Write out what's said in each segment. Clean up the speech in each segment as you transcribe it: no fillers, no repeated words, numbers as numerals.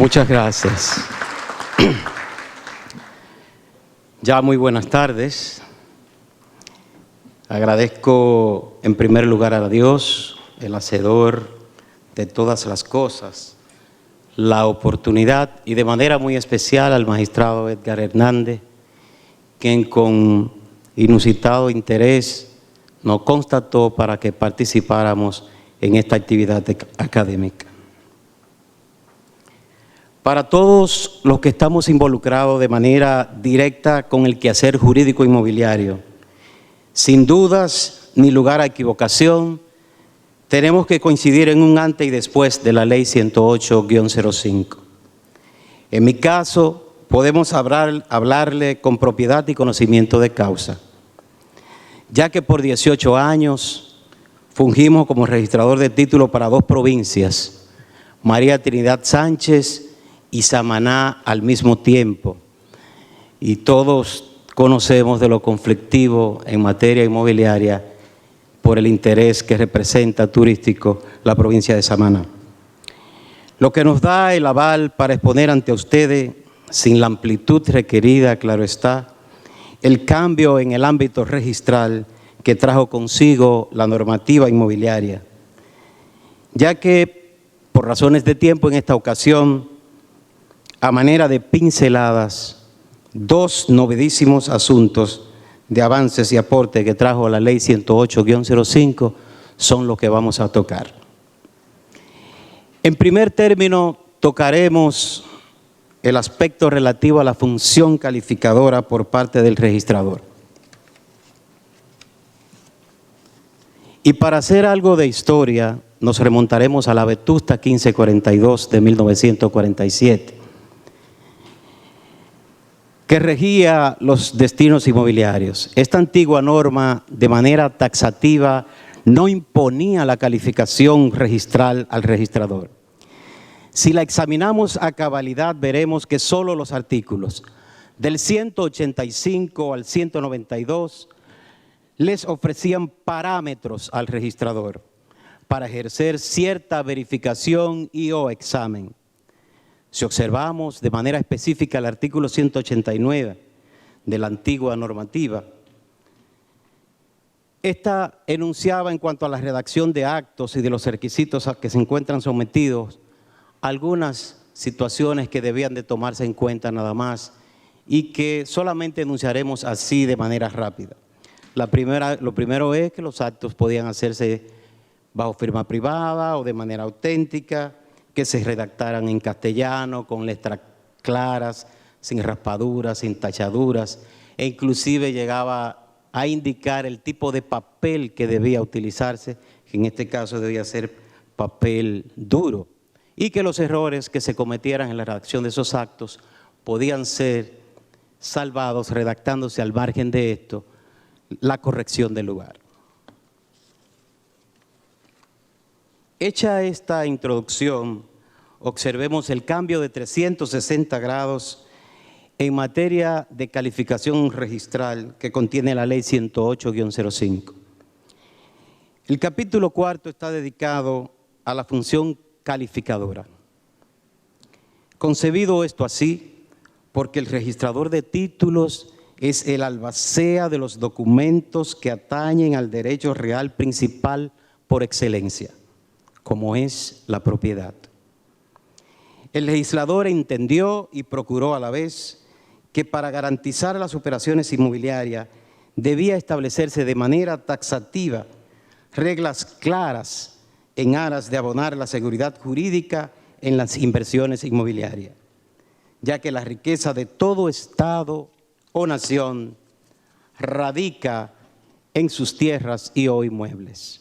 Muchas gracias. Ya muy buenas tardes. Agradezco en primer lugar a Dios, el hacedor de todas las cosas, la oportunidad y de manera muy especial al magistrado Edgar Hernández, quien con inusitado interés nos constató para que participáramos en esta actividad académica. Para todos los que estamos involucrados de manera directa con el quehacer jurídico inmobiliario, sin dudas ni lugar a equivocación, tenemos que coincidir en un antes y después de la Ley 108-05. En mi caso, podemos hablarle con propiedad y conocimiento de causa, ya que por 18 años fungimos como registrador de título para dos provincias, María Trinidad Sánchez y Samaná al mismo tiempo, y todos conocemos de lo conflictivo en materia inmobiliaria por el interés que representa turístico la provincia de Samaná. Lo que nos da el aval para exponer ante ustedes, sin la amplitud requerida, claro está, el cambio en el ámbito registral que trajo consigo la normativa inmobiliaria, ya que por razones de tiempo en esta ocasión, a manera de pinceladas, dos novedísimos asuntos de avances y aportes que trajo la Ley 108-05 son los que vamos a tocar. En primer término, tocaremos el aspecto relativo a la función calificadora por parte del registrador. Y para hacer algo de historia, nos remontaremos a la Vetusta 1542 de 1947, que regía los destinos inmobiliarios. Esta antigua norma, de manera taxativa, no imponía la calificación registral al registrador. Si la examinamos a cabalidad, veremos que solo los artículos del 185 al 192 les ofrecían parámetros al registrador para ejercer cierta verificación y o examen. Si observamos de manera específica el artículo 189 de la antigua normativa, esta enunciaba en cuanto a la redacción de actos y de los requisitos a que se encuentran sometidos algunas situaciones que debían de tomarse en cuenta nada más y que solamente enunciaremos así de manera rápida. Lo primero es que los actos podían hacerse bajo firma privada o de manera auténtica, que se redactaran en castellano, con letras claras, sin raspaduras, sin tachaduras, e inclusive llegaba a indicar el tipo de papel que debía utilizarse, que en este caso debía ser papel duro, y que los errores que se cometieran en la redacción de esos actos podían ser salvados redactándose al margen de esto la corrección del lugar. Hecha esta introducción, observemos el cambio de 360 grados en materia de calificación registral que contiene la Ley 108-05. El capítulo cuarto está dedicado a la función calificadora. Concebido esto así, porque el registrador de títulos es el albacea de los documentos que atañen al derecho real principal por excelencia, como es la propiedad. El legislador entendió y procuró a la vez que para garantizar las operaciones inmobiliarias debía establecerse de manera taxativa reglas claras en aras de abonar la seguridad jurídica en las inversiones inmobiliarias, ya que la riqueza de todo Estado o nación radica en sus tierras y o inmuebles,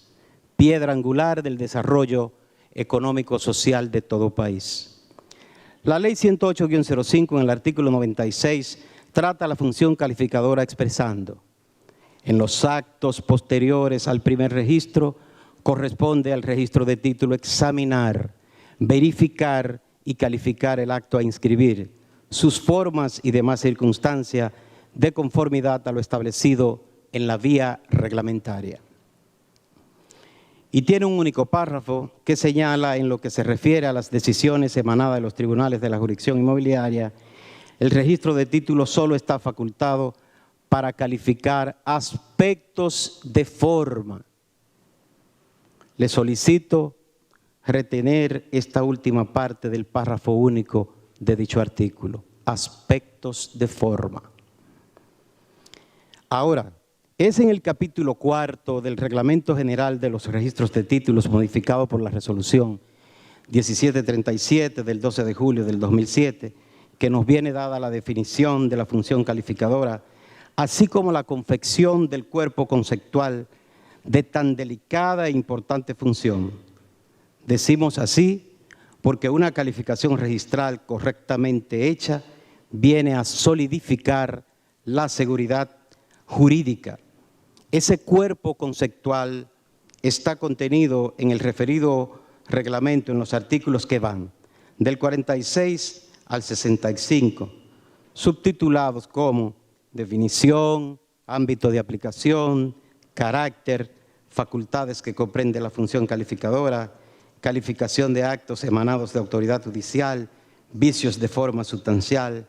piedra angular del desarrollo económico-social de todo país. La Ley 108-05 en el artículo 96 trata la función calificadora expresando: en los actos posteriores al primer registro corresponde al registro de título examinar, verificar y calificar el acto a inscribir, sus formas y demás circunstancias de conformidad a lo establecido en la vía reglamentaria. y tiene un único párrafo que señala en lo que se refiere a las decisiones emanadas de los tribunales de la jurisdicción inmobiliaria, el registro de títulos solo está facultado para calificar aspectos de forma. Le solicito retener esta última parte del párrafo único de dicho artículo, aspectos de forma. Ahora, es en el capítulo 4 del Reglamento General de los Registros de Títulos modificado por la Resolución 1737 del 12 de julio del 2007, que nos viene dada la definición de la función calificadora, así como la confección del cuerpo conceptual de tan delicada e importante función. Decimos así porque una calificación registral correctamente hecha viene a solidificar la seguridad jurídica. Ese cuerpo conceptual está contenido en el referido reglamento en los artículos que van del 46 al 65, subtitulados como definición, ámbito de aplicación, carácter, facultades que comprende la función calificadora, calificación de actos emanados de autoridad judicial, vicios de forma sustancial,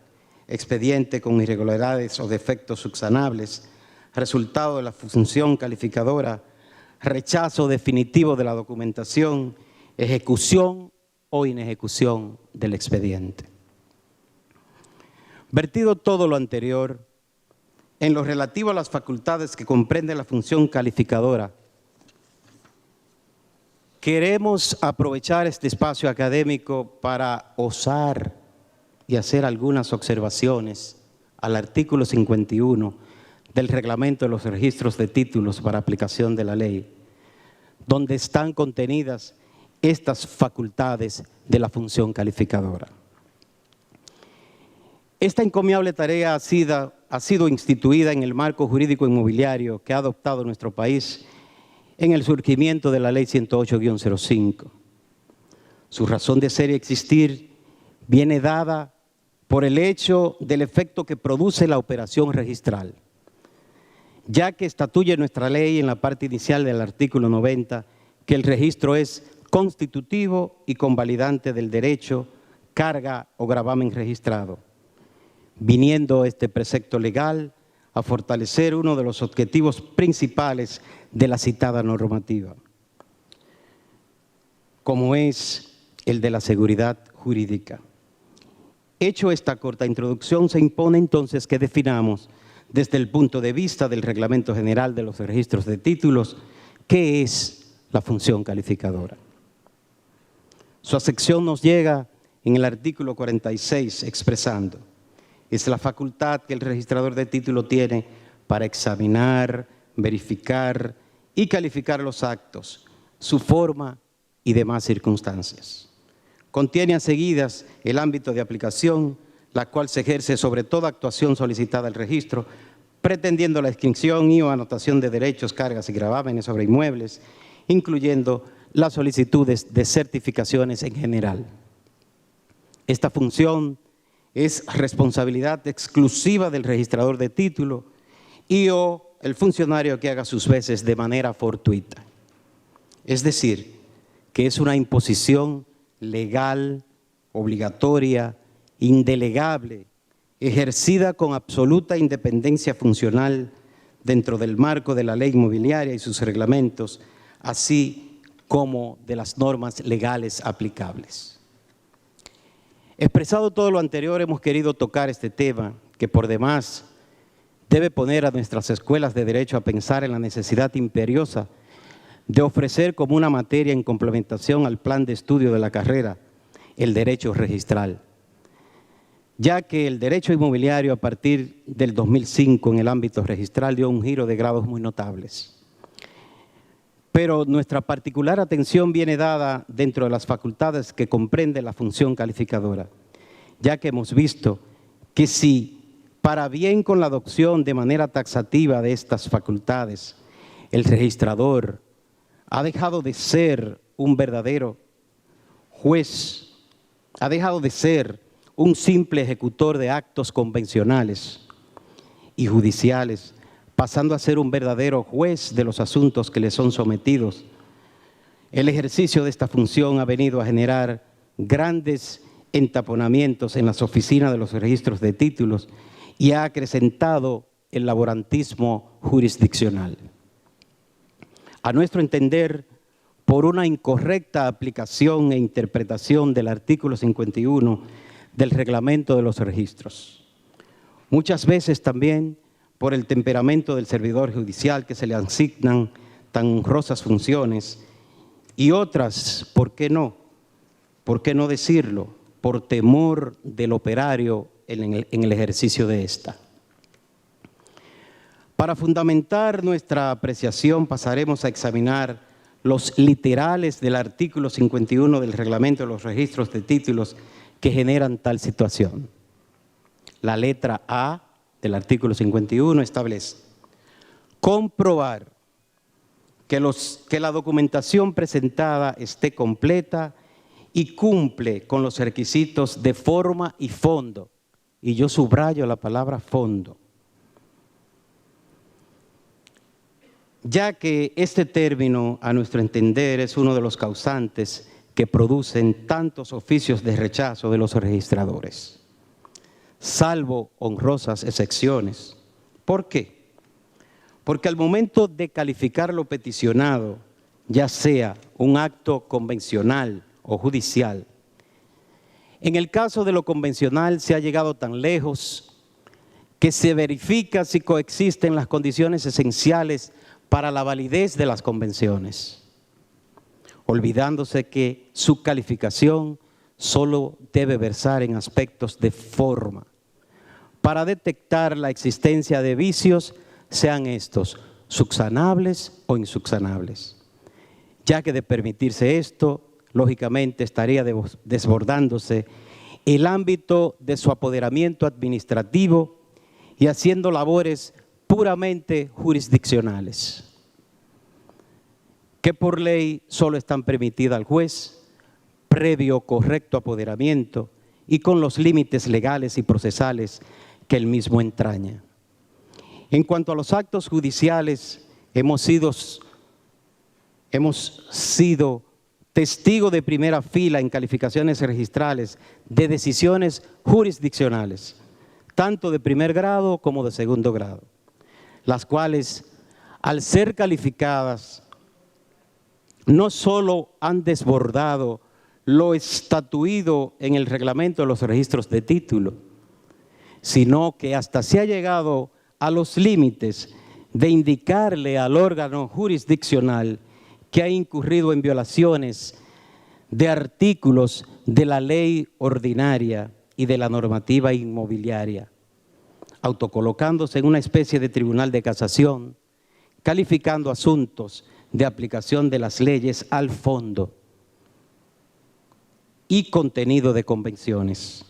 expediente con irregularidades o defectos subsanables, resultado de la función calificadora, rechazo definitivo de la documentación, ejecución o inejecución del expediente. Vertido todo lo anterior, en lo relativo a las facultades que comprende la función calificadora, queremos aprovechar este espacio académico para osar y hacer algunas observaciones al artículo 51 del Reglamento de los Registros de Títulos para aplicación de la ley, donde están contenidas estas facultades de la función calificadora. Esta encomiable tarea ha sido instituida en el marco jurídico inmobiliario que ha adoptado nuestro país en el surgimiento de la Ley 108-05. Su razón de ser y existir viene dada por el hecho del efecto que produce la operación registral, ya que estatuye nuestra ley en la parte inicial del artículo 90 que el registro es constitutivo y convalidante del derecho, carga o gravamen registrado, viniendo este precepto legal a fortalecer uno de los objetivos principales de la citada normativa, como es el de la seguridad jurídica. Hecho esta corta introducción, se impone entonces que definamos desde el punto de vista del Reglamento General de los Registros de Títulos qué es la función calificadora. Su acepción nos llega en el artículo 46 expresando: es la facultad que el registrador de título tiene para examinar, verificar y calificar los actos, su forma y demás circunstancias. Contiene a seguidas el ámbito de aplicación, la cual se ejerce sobre toda actuación solicitada al registro, pretendiendo la inscripción y o anotación de derechos, cargas y gravámenes sobre inmuebles, incluyendo las solicitudes de certificaciones en general. Esta función es responsabilidad exclusiva del registrador de título y o el funcionario que haga sus veces de manera fortuita. Es decir, que es una imposición legal, obligatoria, indelegable, ejercida con absoluta independencia funcional dentro del marco de la ley inmobiliaria y sus reglamentos, así como de las normas legales aplicables. Expresado todo lo anterior, hemos querido tocar este tema que por demás debe poner a nuestras escuelas de derecho a pensar en la necesidad imperiosa de ofrecer como una materia en complementación al plan de estudio de la carrera el derecho registral, ya que el derecho inmobiliario a partir del 2005 en el ámbito registral dio un giro de grados muy notables. Pero nuestra particular atención viene dada dentro de las facultades que comprende la función calificadora, ya que hemos visto que si, para bien con la adopción de manera taxativa de estas facultades, el registrador ha dejado de ser un verdadero juez, ha dejado de ser un simple ejecutor de actos convencionales y judiciales, pasando a ser un verdadero juez de los asuntos que le son sometidos. El ejercicio de esta función ha venido a generar grandes entaponamientos en las oficinas de los registros de títulos y ha acrecentado el laborantismo jurisdiccional. A nuestro entender, por una incorrecta aplicación e interpretación del artículo 51 del Reglamento de los Registros. Muchas veces también por el temperamento del servidor judicial, que se le asignan tan honrosas funciones, y otras, ¿por qué no? ¿Por qué no decirlo? Por temor del operario en el ejercicio de esta. Para fundamentar nuestra apreciación pasaremos a examinar los literales del artículo 51 del Reglamento de los Registros de Títulos que generan tal situación. La letra A del artículo 51 establece: comprobar que la documentación presentada esté completa y cumple con los requisitos de forma y fondo. Y yo subrayo la palabra fondo, ya que este término, a nuestro entender, es uno de los causantes que producen tantos oficios de rechazo de los registradores, salvo honrosas excepciones. ¿Por qué? Porque al momento de calificar lo peticionado, ya sea un acto convencional o judicial, en el caso de lo convencional se ha llegado tan lejos que se verifica si coexisten las condiciones esenciales para la validez de las convenciones, olvidándose que su calificación solo debe versar en aspectos de forma, para detectar la existencia de vicios, sean estos subsanables o insubsanables, ya que de permitirse esto, lógicamente estaría desbordándose el ámbito de su apoderamiento administrativo y haciendo labores puramente jurisdiccionales, que por ley solo están permitidas al juez, previo correcto apoderamiento y con los límites legales y procesales que el mismo entraña. En cuanto a los actos judiciales, hemos sido testigos de primera fila en calificaciones registrales de decisiones jurisdiccionales, tanto de primer grado como de segundo grado, las cuales, al ser calificadas, no solo han desbordado lo estatuido en el Reglamento de los Registros de Título, sino que hasta se ha llegado a los límites de indicarle al órgano jurisdiccional que ha incurrido en violaciones de artículos de la ley ordinaria y de la normativa inmobiliaria, autocolocándose en una especie de tribunal de casación, calificando asuntos de aplicación de las leyes al fondo y contenido de convenciones,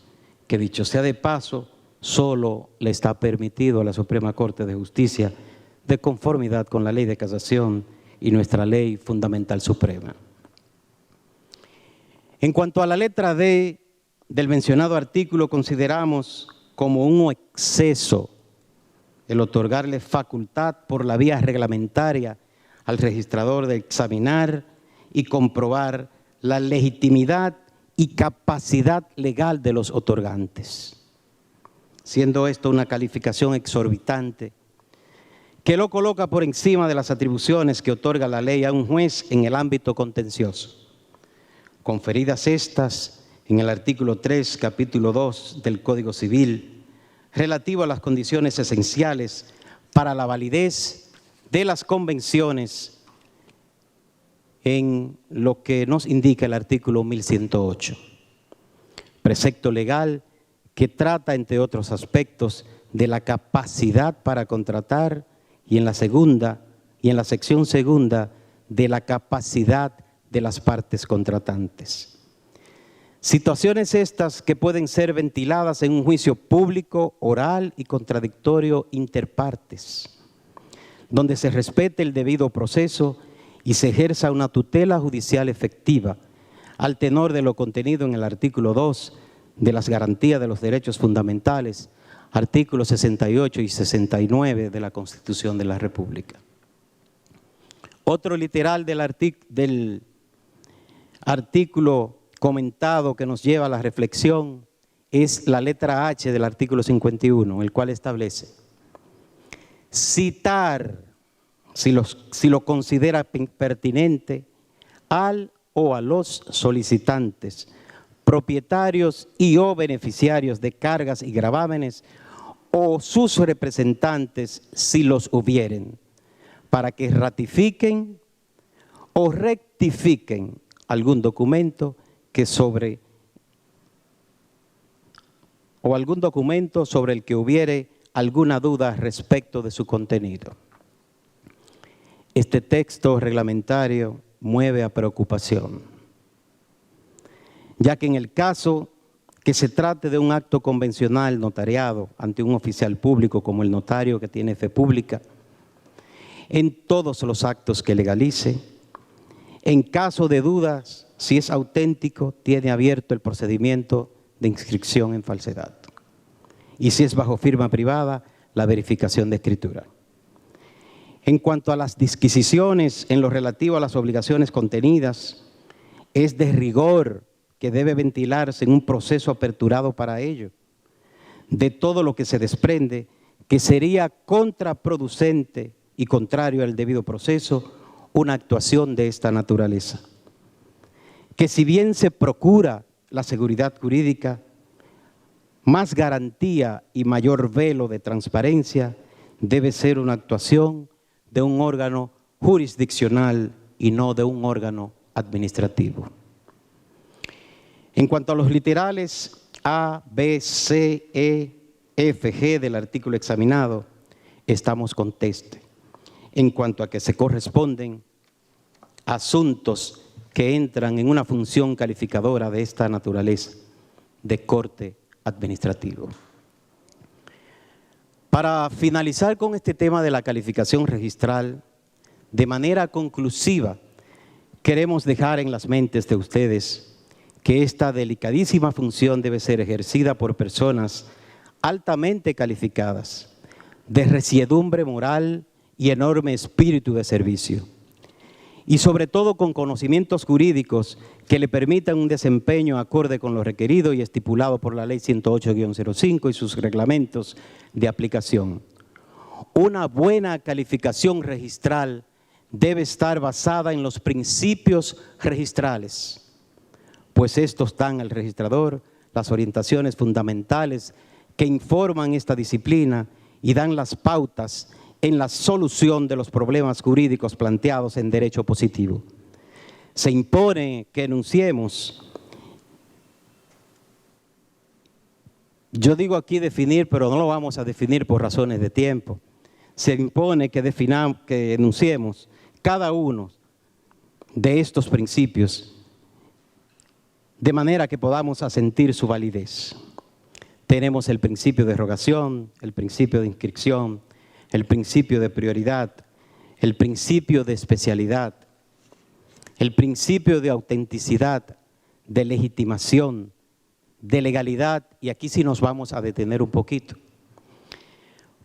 que dicho sea de paso, solo le está permitido a la Suprema Corte de Justicia de conformidad con la ley de casación y nuestra ley fundamental suprema. En cuanto a la letra D del mencionado artículo, consideramos como un exceso el otorgarle facultad por la vía reglamentaria al registrador de examinar y comprobar la legitimidad y capacidad legal de los otorgantes, siendo esto una calificación exorbitante que lo coloca por encima de las atribuciones que otorga la ley a un juez en el ámbito contencioso, conferidas estas en el artículo 3, capítulo 2 del Código Civil, relativo a las condiciones esenciales para la validez de las convenciones, en lo que nos indica el artículo 1108, precepto legal que trata, entre otros aspectos, de la capacidad para contratar, y en la sección segunda, de la capacidad de las partes contratantes. Situaciones estas que pueden ser ventiladas en un juicio público, oral y contradictorio interpartes, donde se respete el debido proceso y se ejerza una tutela judicial efectiva, al tenor de lo contenido en el artículo 2 de las garantías de los derechos fundamentales, artículos 68 y 69 de la Constitución de la República. Otro literal del artículo comentado que nos lleva a la reflexión es la letra H del artículo 51, el cual establece citar, si lo considera pertinente, al o a los solicitantes, propietarios y o beneficiarios de cargas y gravámenes o sus representantes si los hubieren, para que ratifiquen o rectifiquen algún documento sobre el que hubiere alguna duda respecto de su contenido. Este texto reglamentario mueve a preocupación, ya que en el caso que se trate de un acto convencional notariado ante un oficial público como el notario que tiene fe pública, en todos los actos que legalice, en caso de dudas, si es auténtico, tiene abierto el procedimiento de inscripción en falsedad. Y si es bajo firma privada, la verificación de escritura. En cuanto a las disquisiciones en lo relativo a las obligaciones contenidas, es de rigor que debe ventilarse en un proceso aperturado para ello, de todo lo que se desprende, que sería contraproducente y contrario al debido proceso, una actuación de esta naturaleza. Que si bien se procura la seguridad jurídica, más garantía y mayor velo de transparencia debe ser una actuación de un órgano jurisdiccional y no de un órgano administrativo. En cuanto a los literales A, B, C, E, F, G del artículo examinado, estamos con teste en cuanto a que se corresponden asuntos que entran en una función calificadora de esta naturaleza de corte administrativo. Para finalizar con este tema de la calificación registral, de manera conclusiva, queremos dejar en las mentes de ustedes que esta delicadísima función debe ser ejercida por personas altamente calificadas, de resiedumbre moral y enorme espíritu de servicio, y sobre todo con conocimientos jurídicos que le permitan un desempeño acorde con lo requerido y estipulado por la Ley 108-05 y sus reglamentos de aplicación. Una buena calificación registral debe estar basada en los principios registrales, pues estos dan al registrador las orientaciones fundamentales que informan esta disciplina y dan las pautas en la solución de los problemas jurídicos planteados en derecho positivo. Se impone que enunciemos, yo digo aquí definir, pero no lo vamos a definir por razones de tiempo. Se impone que enunciemos cada uno de estos principios de manera que podamos asentir su validez. Tenemos el principio de rogación, el principio de inscripción, el principio de prioridad, el principio de especialidad, el principio de autenticidad, de legitimación, de legalidad, y aquí sí nos vamos a detener un poquito.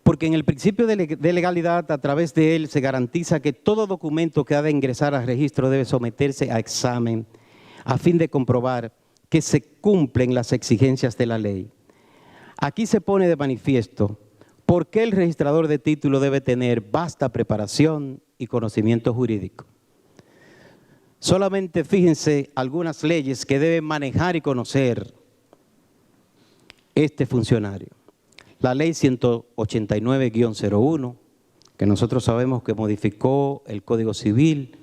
Porque en el principio de legalidad, a través de él se garantiza que todo documento que ha de ingresar al registro debe someterse a examen a fin de comprobar que se cumplen las exigencias de la ley. Aquí se pone de manifiesto por qué el registrador de título debe tener vasta preparación y conocimiento jurídico. Solamente fíjense algunas leyes que debe manejar y conocer este funcionario. La Ley 189-01, que nosotros sabemos que modificó el Código Civil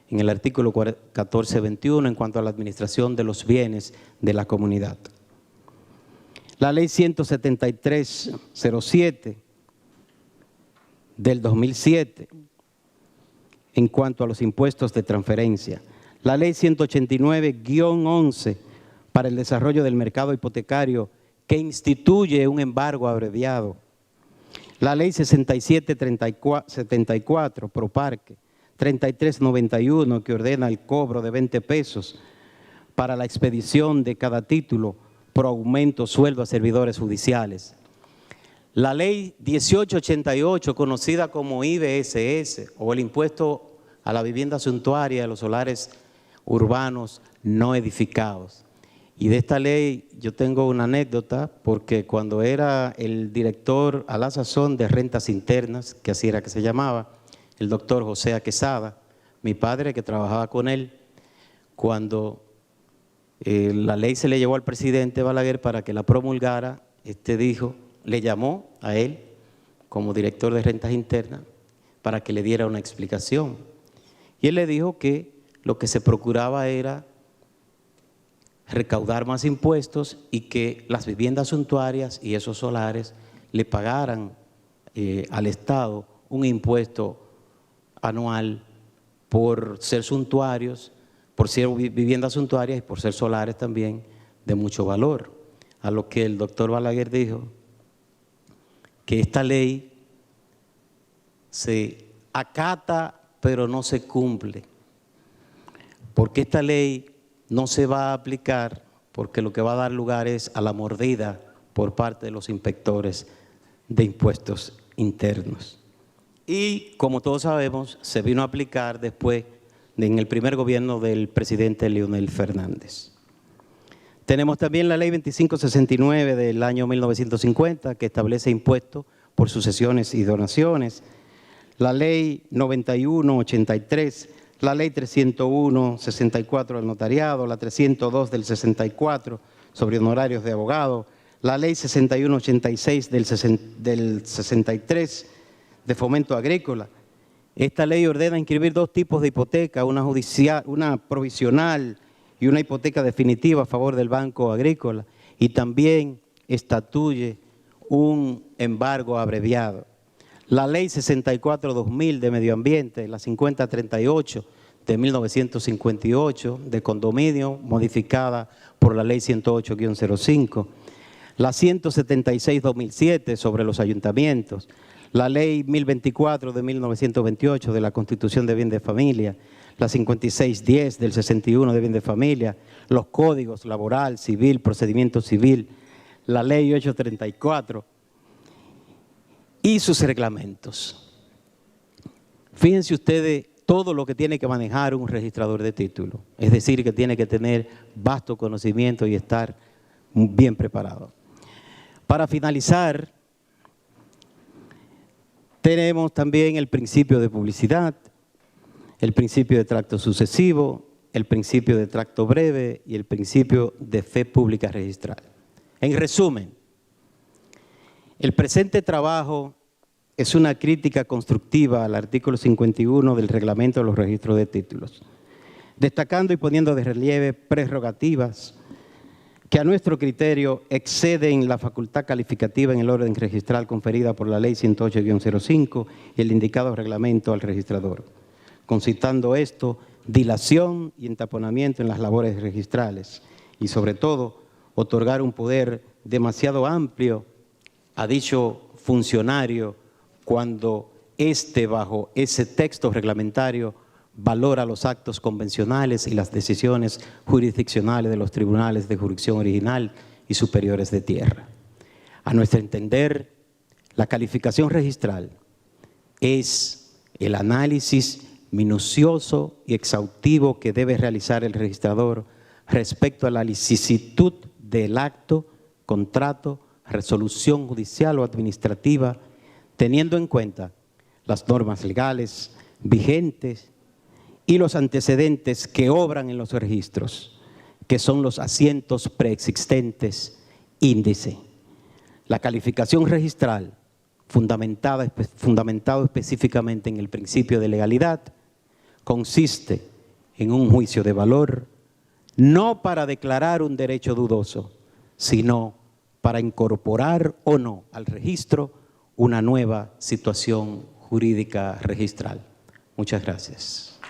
en el artículo 1421 en cuanto a la administración de los bienes de la comunidad. La Ley 173-07 del 2007 en cuanto a los impuestos de transferencia. La Ley 189-11 para el desarrollo del mercado hipotecario que instituye un embargo abreviado. La Ley 67-74 Proparque, 33-91 que ordena el cobro de 20 pesos para la expedición de cada título por aumento sueldo a servidores judiciales. La Ley 1888, conocida como IBSS, o el impuesto a la vivienda suntuaria de los solares urbanos no edificados. Y de esta ley yo tengo una anécdota, porque cuando era el director a la sazón de rentas internas, que así era que se llamaba, el doctor José Quesada, mi padre que trabajaba con él, cuando la ley se le llevó al presidente Balaguer para que la promulgara, le llamó a él como director de rentas internas para que le diera una explicación. Y él le dijo que lo que se procuraba era recaudar más impuestos y que las viviendas suntuarias y esos solares le pagaran al Estado un impuesto anual por ser suntuarios, por ser viviendas suntuarias y por ser solares también de mucho valor. A lo que el doctor Balaguer dijo que esta ley se acata pero no se cumple, porque esta ley no se va a aplicar, porque lo que va a dar lugar es a la mordida por parte de los inspectores de impuestos internos. Y como todos sabemos, se vino a aplicar después en el primer gobierno del presidente Leonel Fernández. Tenemos también la ley 2569 del año 1950, que establece impuestos por sucesiones y donaciones, la ley 9183, la ley 301-64 del notariado, la 302 del 64 sobre honorarios de abogado, la ley 6186 del 63 de fomento agrícola. Esta ley ordena inscribir dos tipos de hipoteca, una judicial, una provisional y una hipoteca definitiva a favor del Banco Agrícola, y también estatuye un embargo abreviado. La ley 64-2000 de medio ambiente, la 5038 de 1958 de condominio, modificada por la ley 108-05, la 176-2007 sobre los ayuntamientos, la ley 1024 de 1928 de la Constitución de Bien de Familia, la 5610 del 61 de Bien de Familia, los códigos laboral, civil, procedimiento civil, la ley 834 y sus reglamentos. Fíjense ustedes todo lo que tiene que manejar un registrador de títulos, es decir, que tiene que tener vasto conocimiento y estar bien preparado. Para finalizar, tenemos también el principio de publicidad, el principio de tracto sucesivo, el principio de tracto breve y el principio de fe pública registral. En resumen, el presente trabajo es una crítica constructiva al artículo 51 del Reglamento de los Registros de Títulos, destacando y poniendo de relieve prerrogativas que a nuestro criterio exceden la facultad calificativa en el orden registral conferida por la Ley 108-05 y el indicado reglamento al registrador, concitando esto dilación y entaponamiento en las labores registrales y, sobre todo, otorgar un poder demasiado amplio a dicho funcionario cuando bajo ese texto reglamentario, valora los actos convencionales y las decisiones jurisdiccionales de los tribunales de jurisdicción original y superiores de tierra. A nuestro entender, la calificación registral es el análisis minucioso y exhaustivo que debe realizar el registrador respecto a la licitud del acto, contrato, resolución judicial o administrativa, teniendo en cuenta las normas legales vigentes y los antecedentes que obran en los registros, que son los asientos preexistentes índice. La calificación registral, fundamentado específicamente en el principio de legalidad, consiste en un juicio de valor, no para declarar un derecho dudoso, sino para incorporar o no al registro una nueva situación jurídica registral. Muchas gracias.